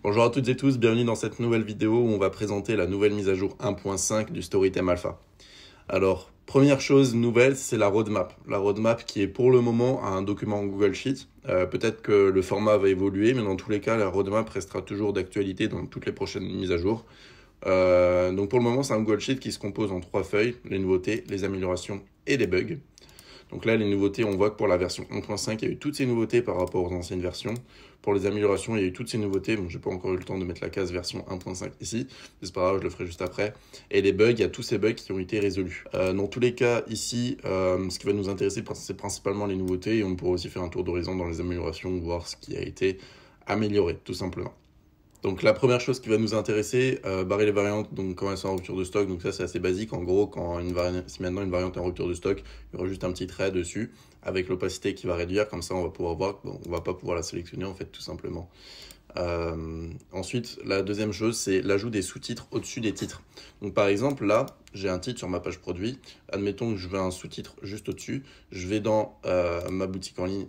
Bonjour à toutes et tous, bienvenue dans cette nouvelle vidéo où on va présenter la nouvelle mise à jour 1.5 du StoryTime Alpha. Alors, première chose nouvelle, c'est la roadmap. La roadmap qui est pour le moment un document Google Sheet. Peut-être que le format va évoluer, mais dans tous les cas, la roadmap restera toujours d'actualité dans toutes les prochaines mises à jour. Donc pour le moment, c'est un Google Sheet qui se compose en 3 feuilles, les nouveautés, les améliorations et les bugs. Donc là, les nouveautés, on voit que pour la version 1.5, il y a eu toutes ces nouveautés par rapport aux anciennes versions. Pour les améliorations, il y a eu toutes ces nouveautés. Bon, j'ai pas encore eu le temps de mettre la case version 1.5 ici. C'est pas grave, je le ferai juste après. Et les bugs, il y a tous ces bugs qui ont été résolus. Dans tous les cas, ici, ce qui va nous intéresser, c'est principalement les nouveautés. Et on pourra aussi faire un tour d'horizon dans les améliorations, voir ce qui a été amélioré, tout simplement. Donc la première chose qui va nous intéresser, barrer les variantes, donc quand elles sont en rupture de stock, donc ça c'est assez basique. En gros, si maintenant une variante est en rupture de stock, il y aura juste un petit trait dessus avec l'opacité qui va réduire, comme ça on va pouvoir voir qu'on va pas pouvoir la sélectionner en fait tout simplement. Ensuite, la deuxième chose, c'est l'ajout des sous-titres au-dessus des titres. Donc par exemple, là, j'ai un titre sur ma page produit. Admettons que je veux un sous-titre juste au-dessus. Je vais dans ma boutique en ligne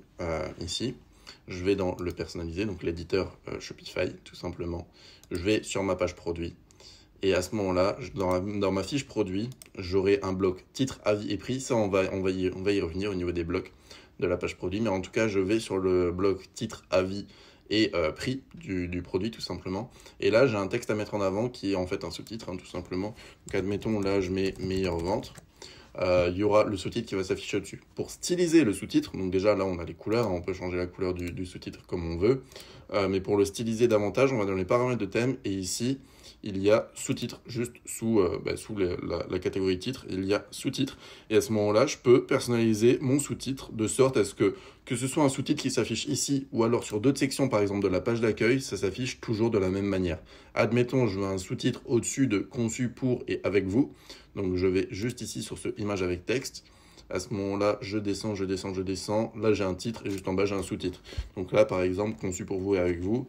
ici. Je vais dans le personnalisé, donc l'éditeur Shopify, tout simplement. Je vais sur ma page produit. Et à ce moment-là, dans ma fiche produit, j'aurai un bloc titre, avis et prix. Ça, on va y revenir au niveau des blocs de la page produit. Mais en tout cas, je vais sur le bloc titre, avis et prix du produit, tout simplement. Et là, j'ai un texte à mettre en avant qui est en fait un sous-titre, tout simplement. Donc, admettons, là, je mets meilleure vente. Il y aura le sous-titre qui va s'afficher au-dessus. Pour styliser le sous-titre, donc déjà là on a les couleurs, on peut changer la couleur du sous-titre comme on veut, mais pour le styliser davantage, on va dans les paramètres de thème, et ici, il y a sous-titre, juste sous la catégorie titre, il y a sous-titre, et à ce moment-là, je peux personnaliser mon sous-titre de sorte à ce que ce soit un sous-titre qui s'affiche ici, ou alors sur d'autres sections, par exemple de la page d'accueil, ça s'affiche toujours de la même manière. Admettons, je veux un sous-titre au-dessus de conçu pour et avec vous, donc je vais juste ici sur ce image avec texte. À ce moment-là, je descends, je descends, je descends. Là, j'ai un titre et juste en bas, j'ai un sous-titre. Donc là, par exemple, conçu pour vous et avec vous,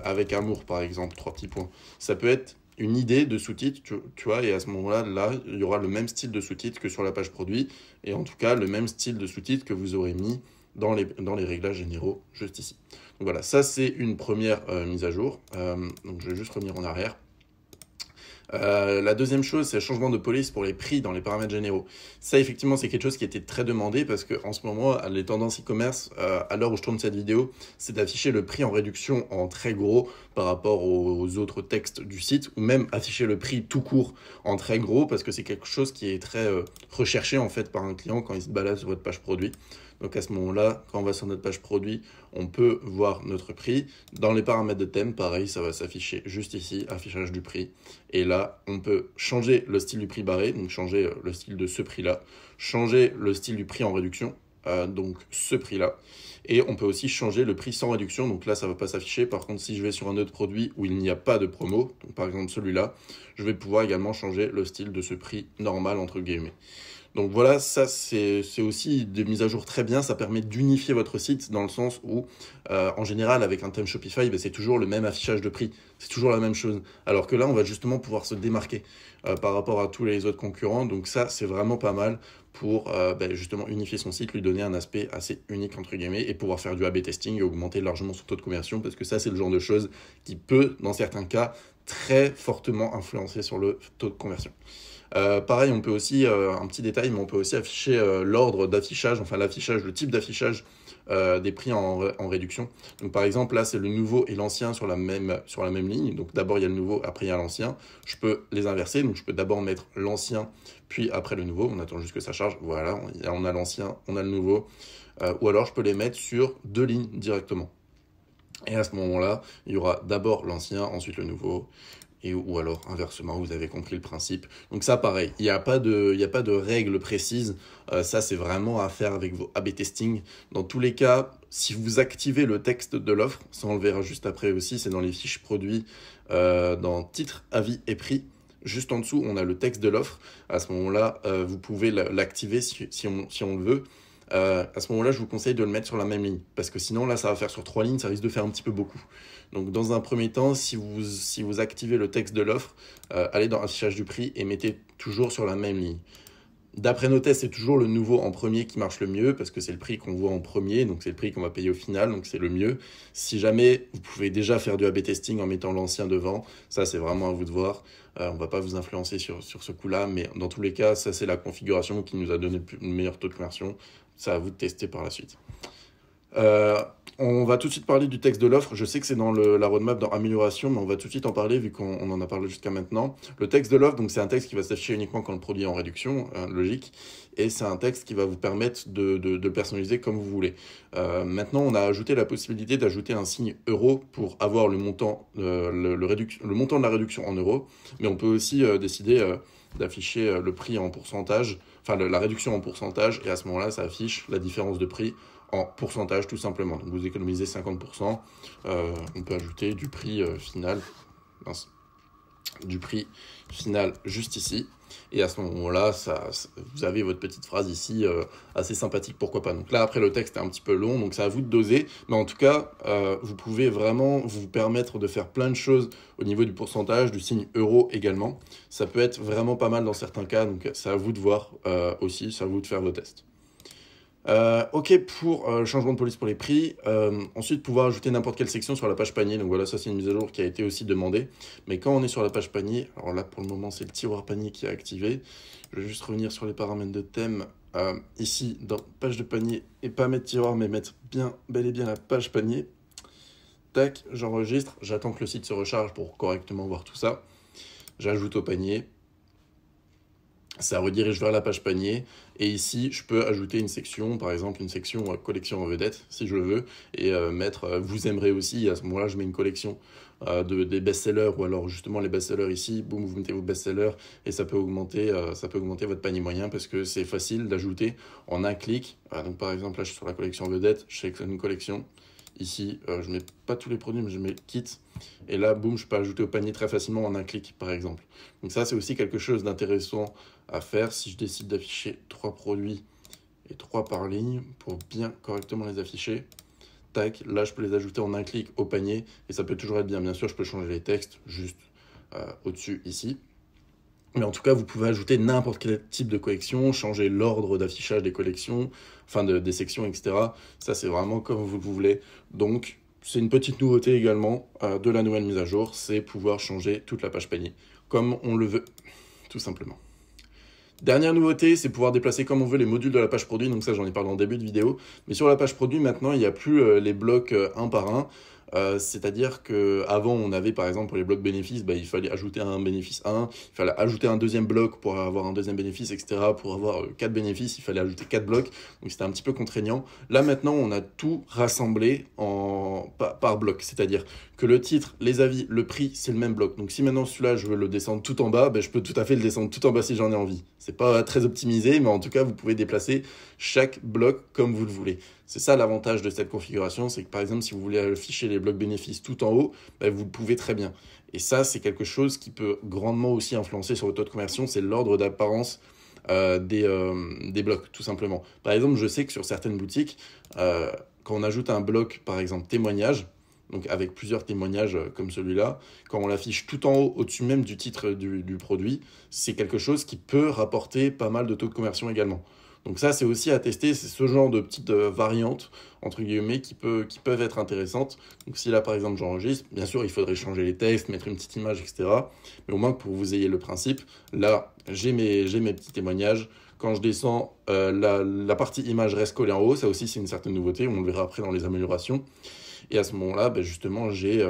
avec amour, par exemple, 3 petits points. Ça peut être une idée de sous-titre, tu vois, et à ce moment-là, il y aura le même style de sous-titre que sur la page produit, et en tout cas, le même style de sous-titre que vous aurez mis dans les réglages généraux, juste ici. Donc voilà, ça, c'est une première mise à jour. Donc je vais juste revenir en arrière. La deuxième chose, c'est le changement de police pour les prix dans les paramètres généraux. Ça, effectivement, c'est quelque chose qui était très demandé parce qu'en ce moment, les tendances e-commerce, à l'heure où je tourne cette vidéo, c'est d'afficher le prix en réduction en très gros par rapport aux autres textes du site, ou même afficher le prix tout court en très gros parce que c'est quelque chose qui est très recherché en fait par un client quand il se balade sur votre page produit. Donc à ce moment-là, quand on va sur notre page produit, on peut voir notre prix. Dans les paramètres de thème, pareil, ça va s'afficher juste ici, affichage du prix. Et là, on peut changer le style du prix barré, donc changer le style de ce prix-là, changer le style du prix en réduction, donc ce prix-là. Et on peut aussi changer le prix sans réduction, donc là, ça ne va pas s'afficher. Par contre, si je vais sur un autre produit où il n'y a pas de promo, donc par exemple celui-là, je vais pouvoir également changer le style de ce prix normal, entre guillemets. Donc voilà, ça c'est aussi des mises à jour très bien, ça permet d'unifier votre site dans le sens où, en général, avec un thème Shopify, c'est toujours le même affichage de prix, c'est toujours la même chose. Alors que là, on va justement pouvoir se démarquer par rapport à tous les autres concurrents, donc ça c'est vraiment pas mal pour justement unifier son site, lui donner un aspect assez unique entre guillemets et pouvoir faire du A/B testing et augmenter largement son taux de conversion parce que ça c'est le genre de choses qui peut, dans certains cas, très fortement influencer sur le taux de conversion. Pareil, on peut aussi, un petit détail, mais on peut aussi afficher l'ordre d'affichage, enfin l'affichage, le type d'affichage des prix en réduction. Donc par exemple, là c'est le nouveau et l'ancien sur la même ligne. Donc d'abord il y a le nouveau, après il y a l'ancien. Je peux les inverser, donc je peux d'abord mettre l'ancien, puis après le nouveau. On attend juste que ça charge. Voilà, on a l'ancien, on a le nouveau. Ou alors je peux les mettre sur 2 lignes directement. Et à ce moment-là, il y aura d'abord l'ancien, ensuite le nouveau. Ou alors inversement, vous avez compris le principe. Donc ça, pareil, il n'y a pas de règles précises. Ça, c'est vraiment à faire avec vos A/B testing. Dans tous les cas, si vous activez le texte de l'offre, ça on le verra juste après aussi, c'est dans les fiches produits, dans titre, avis et prix. Juste en dessous, on a le texte de l'offre. À ce moment-là, vous pouvez l'activer si on le veut. À ce moment-là, je vous conseille de le mettre sur la même ligne, parce que sinon, là, ça va faire sur 3 lignes, ça risque de faire un petit peu beaucoup. Donc, dans un premier temps, si vous activez le texte de l'offre, allez dans affichage du prix et mettez toujours sur la même ligne. D'après nos tests, c'est toujours le nouveau en premier qui marche le mieux parce que c'est le prix qu'on voit en premier, donc c'est le prix qu'on va payer au final, donc c'est le mieux. Si jamais vous pouvez déjà faire du A/B testing en mettant l'ancien devant, ça c'est vraiment à vous de voir. On va pas vous influencer sur ce coup-là, mais dans tous les cas, ça c'est la configuration qui nous a donné le meilleur taux de conversion. C'est à vous de tester par la suite. On va tout de suite parler du texte de l'offre. Je sais que c'est dans la roadmap dans amélioration, mais on va tout de suite en parler vu qu'on en a parlé jusqu'à maintenant. Le texte de l'offre, donc c'est un texte qui va s'afficher uniquement quand le produit est en réduction, logique, et c'est un texte qui va vous permettre de le personnaliser comme vous voulez. Maintenant, on a ajouté la possibilité d'ajouter un signe euro pour avoir le montant, le montant de la réduction en euros, mais on peut aussi décider d'afficher le prix en pourcentage, enfin la réduction en pourcentage, et à ce moment-là, ça affiche la différence de prix en pourcentage tout simplement. Donc vous économisez 50%, on peut ajouter du prix final, du prix final juste ici, et à ce moment-là, vous avez votre petite phrase ici assez sympathique, pourquoi pas. Donc là, après, le texte est un petit peu long, donc c'est à vous de doser, mais en tout cas, vous pouvez vraiment vous permettre de faire plein de choses au niveau du pourcentage, du signe euro également. Ça peut être vraiment pas mal dans certains cas, donc c'est à vous de voir aussi, c'est à vous de faire vos tests. Ok pour changement de police pour les prix. Ensuite, pouvoir ajouter n'importe quelle section sur la page panier. Donc voilà, ça c'est une mise à jour qui a été aussi demandée. Mais quand on est sur la page panier, alors là pour le moment c'est le tiroir panier qui est activé. Je vais juste revenir sur les paramètres de thème. Ici, dans page de panier, et pas mettre tiroir, mais mettre bel et bien la page panier. Tac, j'enregistre. J'attends que le site se recharge pour correctement voir tout ça. J'ajoute au panier. Ça redirige vers la page panier, et ici je peux ajouter une section, par exemple une section collection en vedette si je le veux, et mettre vous aimerez aussi. À ce moment-là je mets une collection des best-sellers, ou alors justement les best-sellers ici, boum, vous mettez vos best-sellers, et ça peut augmenter votre panier moyen parce que c'est facile d'ajouter en un clic. Donc par exemple là je suis sur la collection vedette, je sélectionne une collection. Ici, je mets pas tous les produits, mais je mets kit. Et là, boum, je peux ajouter au panier très facilement en un clic, par exemple. Donc ça, c'est aussi quelque chose d'intéressant à faire si je décide d'afficher 3 produits et 3 par ligne pour bien correctement les afficher. Tac, là, je peux les ajouter en un clic au panier et ça peut toujours être bien. Bien sûr, je peux changer les textes juste au-dessus ici. Mais en tout cas, vous pouvez ajouter n'importe quel type de collection, changer l'ordre d'affichage des collections, enfin des sections, etc. Ça, c'est vraiment comme vous le voulez. Donc, c'est une petite nouveauté également de la nouvelle mise à jour, c'est pouvoir changer toute la page panier, comme on le veut, tout simplement. Dernière nouveauté, c'est pouvoir déplacer comme on veut les modules de la page produit. Donc ça, j'en ai parlé en début de vidéo. Mais sur la page produit, maintenant, il n'y a plus les blocs un par un. C'est-à-dire qu'avant, on avait par exemple pour les blocs bénéfices, il fallait ajouter un bénéfice 1, il fallait ajouter un deuxième bloc pour avoir un deuxième bénéfice, etc. Pour avoir 4 bénéfices, il fallait ajouter 4 blocs, donc c'était un petit peu contraignant. Là maintenant, on a tout rassemblé par bloc, c'est-à-dire que le titre, les avis, le prix, c'est le même bloc. Donc si maintenant celui-là, je veux le descendre tout en bas, je peux tout à fait le descendre tout en bas si j'en ai envie. C'est pas très optimisé, mais en tout cas, vous pouvez déplacer chaque bloc comme vous le voulez. C'est ça l'avantage de cette configuration, c'est que par exemple, si vous voulez afficher les blocs bénéfices tout en haut, vous le pouvez très bien. Et ça, c'est quelque chose qui peut grandement aussi influencer sur le taux de conversion, c'est l'ordre d'apparence des blocs, tout simplement. Par exemple, je sais que sur certaines boutiques, quand on ajoute un bloc, par exemple, témoignage, donc avec plusieurs témoignages comme celui-là, quand on l'affiche tout en haut, au-dessus même du titre du produit, c'est quelque chose qui peut rapporter pas mal de taux de conversion également. Donc ça, c'est aussi à tester, c'est ce genre de petites variantes, entre guillemets, qui peuvent être intéressantes. Donc si là, par exemple, j'enregistre, bien sûr, il faudrait changer les textes, mettre une petite image, etc. Mais au moins que pour vous ayez le principe, là, j'ai mes petits témoignages. Quand je descends, la partie image reste collée en haut, ça aussi, c'est une certaine nouveauté, on le verra après dans les améliorations. Et à ce moment-là, justement, j'ai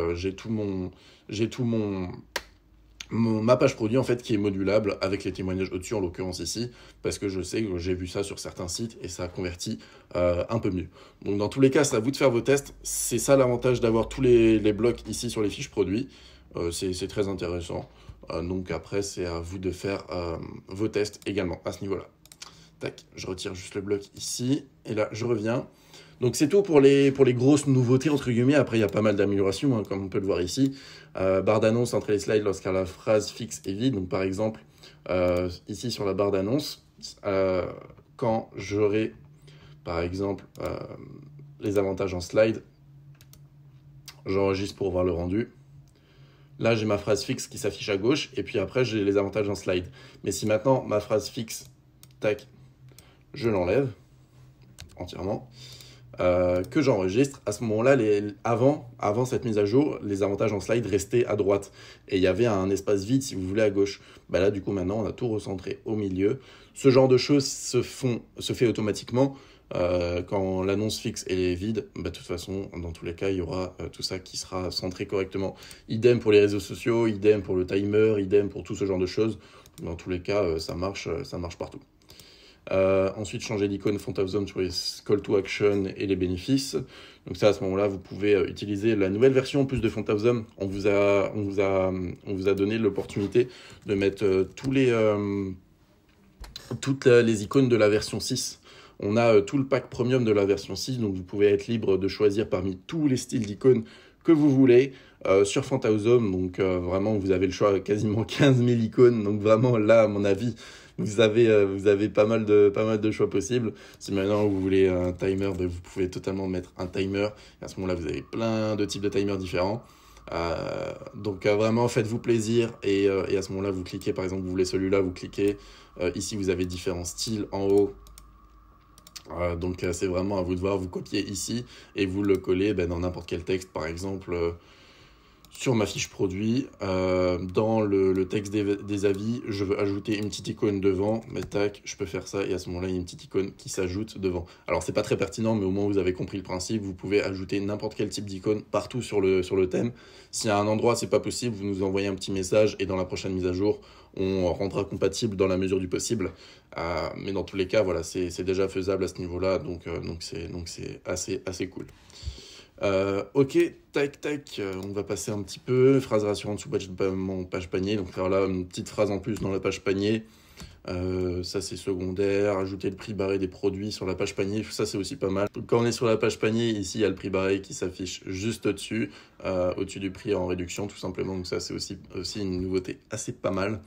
ma page produit en fait qui est modulable avec les témoignages au-dessus, en l'occurrence ici, parce que je sais que j'ai vu ça sur certains sites et ça convertit un peu mieux. Donc dans tous les cas, c'est à vous de faire vos tests. C'est ça l'avantage d'avoir tous les blocs ici sur les fiches produits. C'est très intéressant. Donc après, c'est à vous de faire vos tests également à ce niveau-là. Tac, je retire juste le bloc ici et là, je reviens. Donc c'est tout pour les grosses nouveautés, entre guillemets. Après, il y a pas mal d'améliorations, comme on peut le voir ici. Barre d'annonce entre les slides lorsque la phrase fixe est vide. Donc par exemple, ici sur la barre d'annonce, quand j'aurai, par exemple, les avantages en slide, j'enregistre pour voir le rendu. Là, j'ai ma phrase fixe qui s'affiche à gauche, et puis après, j'ai les avantages en slide. Mais si maintenant, ma phrase fixe, tac, je l'enlève entièrement. Que j'enregistre, à ce moment-là, avant cette mise à jour, les avantages en slide restaient à droite. Et il y avait un espace vide, si vous voulez, à gauche. Bah là, du coup, maintenant, on a tout recentré au milieu. Ce genre de choses se fait automatiquement. Quand l'annonce fixe est vide, bah, de toute façon, dans tous les cas, il y aura tout ça qui sera centré correctement. Idem pour les réseaux sociaux, idem pour le timer, idem pour tout ce genre de choses. Dans tous les cas, ça marche partout. Ensuite, changer l'icône Font of Zone sur les call to action et les bénéfices. Donc ça, à ce moment-là, vous pouvez utiliser la nouvelle version en plus de Font of Zone. On vous a donné l'opportunité de mettre toutes les icônes de la version 6. On a tout le pack premium de la version 6, donc vous pouvez être libre de choisir parmi tous les styles d'icônes que vous voulez sur Font of Zone. Donc vraiment, vous avez le choix, quasiment 15 000 icônes. Donc vraiment, là, à mon avis, vous avez pas mal de choix possibles. Si maintenant vous voulez un timer, ben vous pouvez totalement mettre un timer. Et à ce moment-là, vous avez plein de types de timers différents. Donc vraiment, faites-vous plaisir. Et à ce moment-là, vous cliquez, par exemple, vous voulez celui-là, vous cliquez. Ici, vous avez différents styles en haut. Donc c'est vraiment à vous de voir, vous copiez ici et vous le collez dans n'importe quel texte, par exemple sur ma fiche produit, dans le texte des avis, je veux ajouter une petite icône devant, mais tac, je peux faire ça et à ce moment-là, il y a une petite icône qui s'ajoute devant. Alors c'est pas très pertinent, mais au moins vous avez compris le principe, vous pouvez ajouter n'importe quel type d'icône partout sur le thème. Si à un endroit c'est pas possible, vous nous envoyez un petit message et dans la prochaine mise à jour, on rendra compatible dans la mesure du possible. Mais dans tous les cas, voilà, c'est déjà faisable à ce niveau-là, donc c'est assez cool. Ok, tac, on va passer un petit peu. Phrase rassurante sous mon page panier. Donc faire là une petite phrase en plus dans la page panier. Ça c'est secondaire. Ajouter le prix barré des produits sur la page panier. Ça c'est aussi pas mal. Donc, quand on est sur la page panier, ici il y a le prix barré qui s'affiche juste au-dessus. Au-dessus du prix en réduction tout simplement. Donc ça c'est aussi une nouveauté assez pas mal.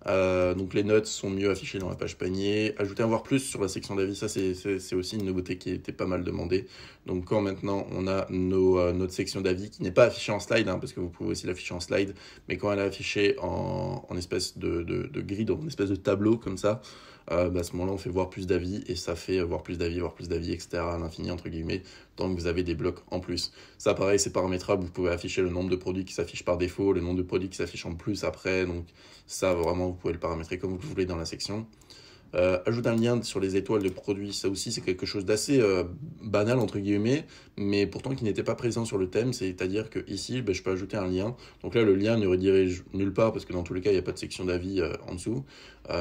Donc les notes sont mieux affichées dans la page panier. Ajouter un voir plus sur la section d'avis, ça c'est aussi une nouveauté qui était pas mal demandée. Donc quand maintenant on a notre section d'avis qui n'est pas affichée en slide, parce que vous pouvez aussi l'afficher en slide, mais quand elle est affichée en espèce de grid, en espèce de tableau comme ça, à ce moment-là on fait voir plus d'avis et ça fait voir plus d'avis, etc. à l'infini entre guillemets, tant que vous avez des blocs en plus. Ça pareil c'est paramétrable, vous pouvez afficher le nombre de produits qui s'affichent par défaut, le nombre de produits qui s'affichent en plus après, donc ça vraiment vous pouvez le paramétrer comme vous le voulez dans la section. Ajouter un lien sur les étoiles de produits, ça aussi c'est quelque chose d'assez banal entre guillemets, mais pourtant qui n'était pas présent sur le thème, c'est-à-dire que ici je peux ajouter un lien. Donc là le lien ne redirige nulle part parce que dans tous les cas il n'y a pas de section d'avis en dessous,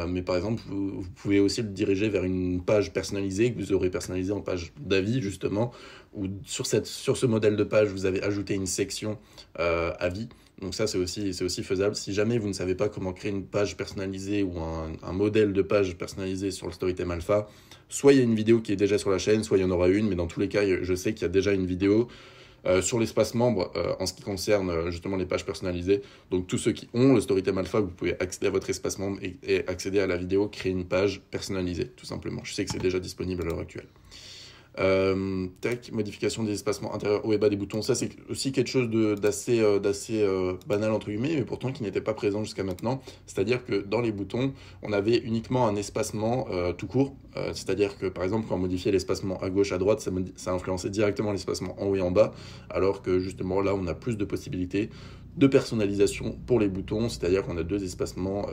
mais par exemple vous pouvez aussi le diriger vers une page personnalisée que vous aurez personnalisée en page d'avis justement, ou sur ce modèle de page vous avez ajouté une section avis. Donc ça, c'est aussi faisable. Si jamais vous ne savez pas comment créer une page personnalisée ou un modèle de page personnalisé sur le Storytime Alpha, soit il y a une vidéo qui est déjà sur la chaîne, soit il y en aura une, mais dans tous les cas, je sais qu'il y a déjà une vidéo sur l'espace membre en ce qui concerne justement les pages personnalisées. Donc tous ceux qui ont le Storytime Alpha, vous pouvez accéder à votre espace membre et accéder à la vidéo, créer une page personnalisée, tout simplement. Je sais que c'est déjà disponible à l'heure actuelle. Modification des espacements intérieurs haut et bas des boutons, ça c'est aussi quelque chose d'assez banal entre guillemets, mais pourtant qui n'était pas présent jusqu'à maintenant. C'est-à-dire que dans les boutons on avait uniquement un espacement tout court, c'est-à-dire que par exemple quand on modifiait l'espacement à gauche à droite, ça influençait directement l'espacement en haut et en bas, alors que justement là on a plus de possibilités de personnalisation pour les boutons, c'est-à-dire qu'on a deux espacements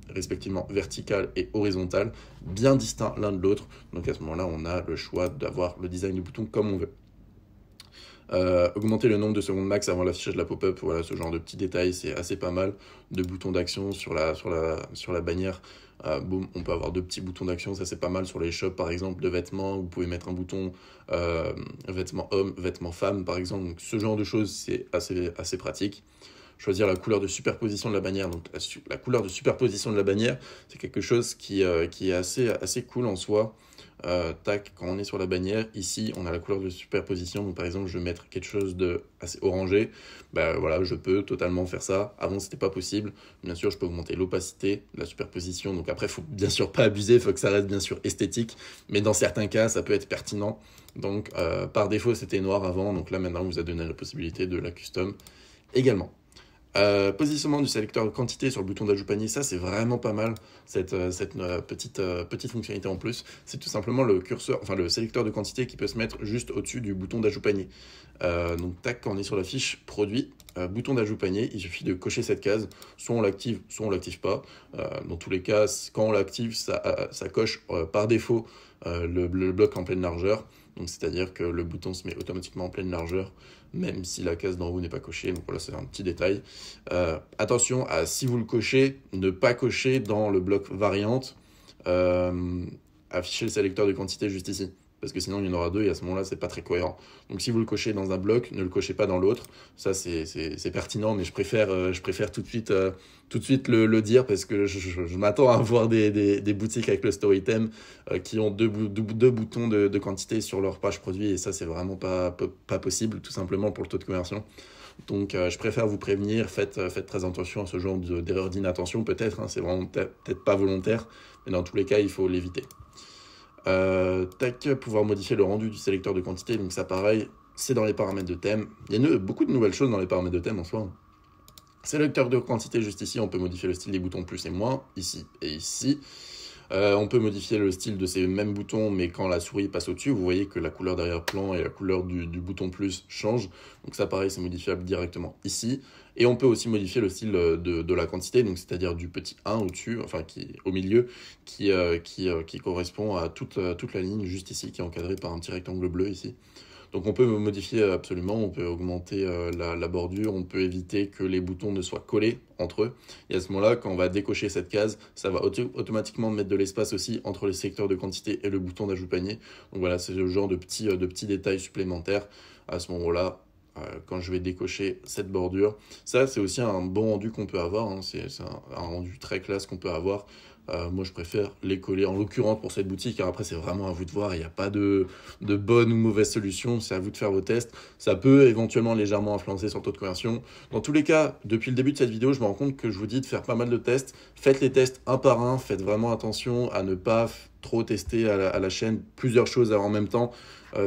respectivement vertical et horizontal, bien distincts l'un de l'autre. Donc à ce moment-là, on a le choix d'avoir le design du bouton comme on veut. Augmenter le nombre de secondes max avant l'affichage de la pop-up, voilà, ce genre de petits détails, c'est assez pas mal. De boutons d'action sur la bannière, boum, on peut avoir deux petits boutons d'action, ça c'est pas mal sur les shops par exemple de vêtements, vous pouvez mettre un bouton vêtements hommes, vêtements femmes par exemple, donc ce genre de choses c'est assez pratique. Choisir la couleur de superposition de la bannière. Donc la couleur de superposition de la bannière, c'est quelque chose qui est assez cool en soi. Quand on est sur la bannière, ici on a la couleur de superposition. Donc par exemple, je vais mettre quelque chose de assez orangé. Voilà, je peux totalement faire ça. Avant, c'était pas possible. Bien sûr, je peux augmenter l'opacité de la superposition. Donc après, il faut bien sûr pas abuser. Il faut que ça reste bien sûr esthétique. Mais dans certains cas, ça peut être pertinent. Donc par défaut, c'était noir avant. Donc là, maintenant, on vous a donné la possibilité de la custom également. Positionnement du sélecteur de quantité sur le bouton d'ajout panier, ça c'est vraiment pas mal, petite fonctionnalité en plus. C'est tout simplement le curseur, enfin le sélecteur de quantité qui peut se mettre juste au-dessus du bouton d'ajout panier. Donc tac, quand on est sur la fiche produit, bouton d'ajout panier, il suffit de cocher cette case, soit on l'active pas. Dans tous les cas, quand on l'active, ça coche par défaut le bloc en pleine largeur. Donc c'est-à-dire que le bouton se met automatiquement en pleine largeur, même si la case d'en haut n'est pas cochée. Donc voilà, c'est un petit détail. Attention à, si vous le cochez, ne pas cocher dans le bloc variante, afficher le sélecteur de quantité juste ici. Parce que sinon il y en aura deux et à ce moment-là c'est pas très cohérent. Donc si vous le cochez dans un bloc, ne le cochez pas dans l'autre. Ça c'est pertinent, mais je préfère tout de suite le dire parce que je m'attends à voir des boutiques avec le StoryTheme qui ont deux boutons de quantité sur leur page produit et ça c'est vraiment pas possible, tout simplement pour le taux de conversion. Donc je préfère vous prévenir, faites très attention à ce genre d'erreur d'inattention peut-être, hein, c'est vraiment peut-être pas volontaire, mais dans tous les cas il faut l'éviter. Pouvoir modifier le rendu du sélecteur de quantité, donc ça pareil, c'est dans les paramètres de thème. Il y a beaucoup de nouvelles choses dans les paramètres de thème en soi. Sélecteur de quantité juste ici, on peut modifier le style des boutons plus et moins, ici et ici. On peut modifier le style de ces mêmes boutons, mais quand la souris passe au-dessus, vous voyez que la couleur d'arrière-plan et la couleur du bouton plus changent. Donc ça, pareil, c'est modifiable directement ici. Et on peut aussi modifier le style de la quantité, donc c'est-à-dire du petit 1 au-dessus, enfin au milieu, qui correspond à toute la ligne juste ici, qui est encadrée par un petit rectangle bleu ici. Donc on peut modifier absolument, on peut augmenter la bordure, on peut éviter que les boutons ne soient collés entre eux. Et à ce moment-là, quand on va décocher cette case, ça va automatiquement mettre de l'espace aussi entre les secteurs de quantité et le bouton d'ajout panier. Donc voilà, c'est le genre de petits détails supplémentaires. À ce moment-là, quand je vais décocher cette bordure, ça c'est aussi un bon rendu qu'on peut avoir, hein. C'est un rendu très classe qu'on peut avoir. Moi je préfère les coller en l'occurrence pour cette boutique, car après c'est vraiment à vous de voir, il n'y a pas de bonne ou mauvaise solution, c'est à vous de faire vos tests. Ça peut éventuellement légèrement influencer sur le taux de conversion. Dans tous les cas, depuis le début de cette vidéo, je me rends compte que je vous dis de faire pas mal de tests. Faites les tests un par un, faites vraiment attention à ne pas trop tester à la chaîne plusieurs choses en même temps.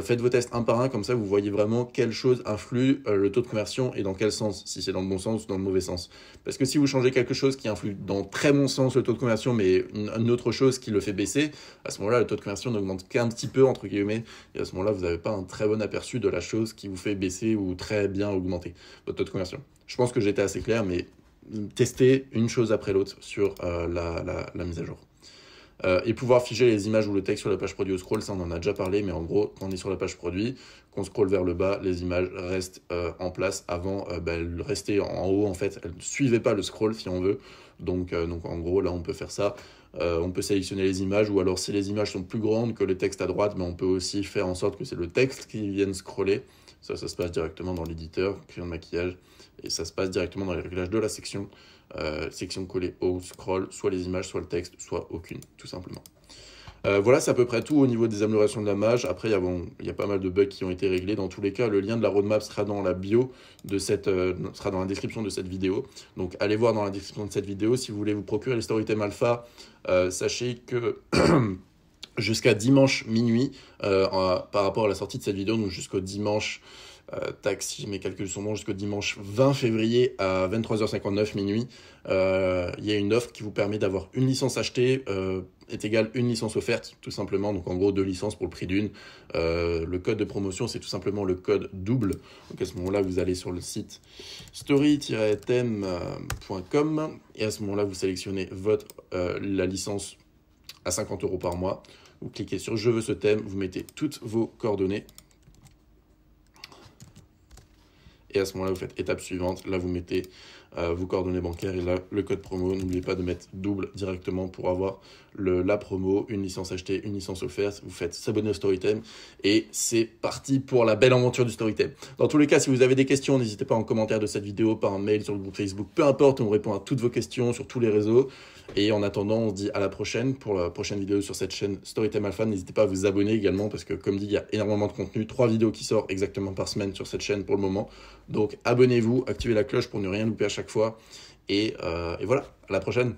Faites vos tests un par un, comme ça vous voyez vraiment quelle chose influe le taux de conversion et dans quel sens, si c'est dans le bon sens ou dans le mauvais sens. Parce que si vous changez quelque chose qui influe dans très bon sens le taux de conversion, mais une autre chose qui le fait baisser, à ce moment-là, le taux de conversion n'augmente qu'un petit peu, entre guillemets, et à ce moment-là, vous n'avez pas un très bon aperçu de la chose qui vous fait baisser ou très bien augmenter votre taux de conversion. Je pense que j'étais assez clair, mais testez une chose après l'autre sur la mise à jour. Et pouvoir figer les images ou le texte sur la page produit au scroll, ça on en a déjà parlé, mais en gros, quand on est sur la page produit, qu'on scrolle vers le bas, les images restent en place avant, elles restaient en haut en fait, elles ne suivaient pas le scroll si on veut, donc en gros là on peut faire ça. On peut sélectionner les images, ou alors si les images sont plus grandes que le texte à droite, mais on peut aussi faire en sorte que c'est le texte qui vienne scroller. Ça se passe directement dans l'éditeur, crayon de maquillage, et ça se passe directement dans les réglages de la section. Section collée au scroll, soit les images, soit le texte, soit aucune, tout simplement. Voilà, c'est à peu près tout au niveau des améliorations de la mage. Après, il y a pas mal de bugs qui ont été réglés. Dans tous les cas, le lien de la roadmap sera dans la bio de sera dans la description de cette vidéo. Donc, allez voir dans la description de cette vidéo. Si vous voulez vous procurer les StoryTheme Alpha, sachez que jusqu'à dimanche minuit, par rapport à la sortie de cette vidéo, donc jusqu'au dimanche, si mes calculs sont bons, jusqu'au dimanche 20 février à 23h59 minuit, il y a une offre qui vous permet d'avoir une licence achetée est égale une licence offerte, tout simplement. Donc en gros 2 licences pour le prix d'une. Le code de promotion, c'est tout simplement le code double. Donc à ce moment-là, vous allez sur le site story-theme.com et à ce moment-là, vous sélectionnez la licence à 50 € par mois. Vous cliquez sur je veux ce thème, vous mettez toutes vos coordonnées. Et à ce moment-là, vous faites étape suivante. Là, vous mettez vos coordonnées bancaires et là, le code promo. N'oubliez pas de mettre double directement pour avoir la promo, une licence achetée, une licence offerte. Vous faites s'abonner au StoryTheme et c'est parti pour la belle aventure du StoryTheme. Dans tous les cas, si vous avez des questions, n'hésitez pas en commentaire de cette vidéo, par un mail, sur le groupe Facebook, peu importe, on répond à toutes vos questions sur tous les réseaux. Et en attendant, on se dit à la prochaine pour la prochaine vidéo sur cette chaîne StoryTheme Alpha. N'hésitez pas à vous abonner également parce que comme dit, il y a énormément de contenu, 3 vidéos qui sortent exactement par semaine sur cette chaîne pour le moment. Donc abonnez-vous, activez la cloche pour ne rien louper à chaque fois. Et voilà, à la prochaine.